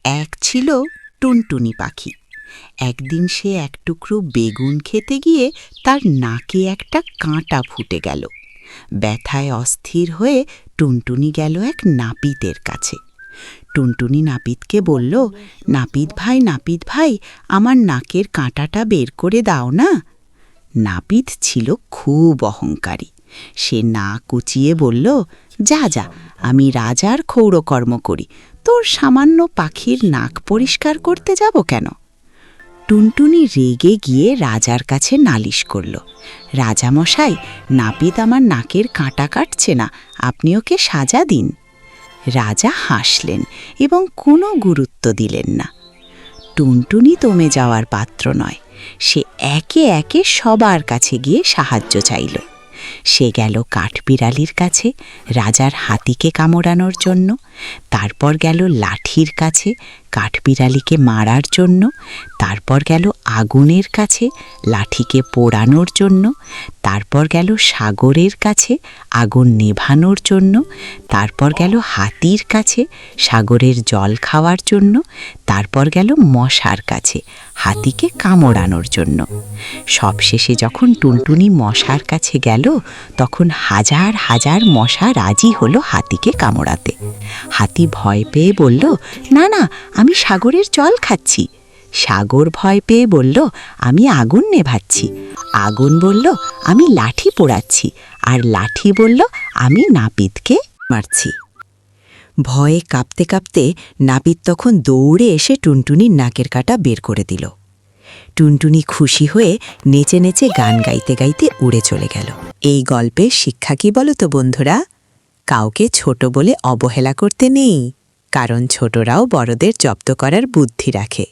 এক ছিল টুনটুনি পাখি। একদিন সে এক টুকরো বেগুন খেতে গিয়ে তার নাকে একটা কাঁটা ফুটে গেল। ব্যথায় অস্থির হয়ে টুনটুনি গেল এক নাপিতের কাছে। টুনটুনি নাপিতকে বলল, নাপিত ভাই, আমার নাকের কাঁটাটা বের করে দাও না। নাপিত ছিল খুব অহংকারী। সে নাক কুচিয়ে বলল, যা যা, আমি রাজার ক্ষৌরকর্ম করি, তোর সামান্য পাখির নাক পরিষ্কার করতে যাব কেন? টুনটুনি রেগে গিয়ে রাজার কাছে নালিশ করল, রাজামশাই, নাপিত আমার নাকের কাঁটা কাটছে না, আপনি ওকে সাজা দিন। রাজা হাসলেন এবং কোনো গুরুত্ব দিলেন না। টুনটুনি দমে যাওয়ার পাত্র নয়। সে একে একে সবার কাছে গিয়ে সাহায্য চাইল। সে গেল কাঠবিড়ালির কাছে রাজার হাতিকে কামড়ানোর জন্য, তারপর গেল লাঠির কাছে কাঠবিড়ালিকে মারার জন্য, তারপর গেল আগুনের কাছে লাঠিকে পোড়ানোর জন্য, তারপর গেল সাগরের কাছে আগুন নেভানোর জন্য, তারপর গেল হাতির কাছে সাগরের জল খাওয়ার জন্য, তারপর গেল মশার কাছে হাতিকে কামড়ানোর জন্য। সবশেষে যখন টুনটুনি মশার কাছে গেল, তখন হাজার হাজার মশা রাজি হলো হাতিকে কামড়াতে। হাতি ভয় পেয়ে বলল, না না, আমি সাগরের জল খাচ্ছি। সাগর ভয় পেয়ে বলল, আমি আগুন নেভাচ্ছি। আগুন বলল, আমি লাঠি পোড়াচ্ছি। আর লাঠি বলল, আমি নাপিতকে মারছি। ভয়ে কাঁপতে কাঁপতে নাপিত তখন দৌড়ে এসে টুনটুনির নাকের কাঁটা বের করে দিল। টুনটুনি খুশি হয়ে নেচে নেচে গান গাইতে গাইতে উড়ে চলে গেল। এই গল্পের শিক্ষা কি বলো তো বন্ধুরা? কাউকে ছোট বলে অবহেলা করতে নেই, কারণ ছোটরাও বড়দের জব্দ করার বুদ্ধি রাখে।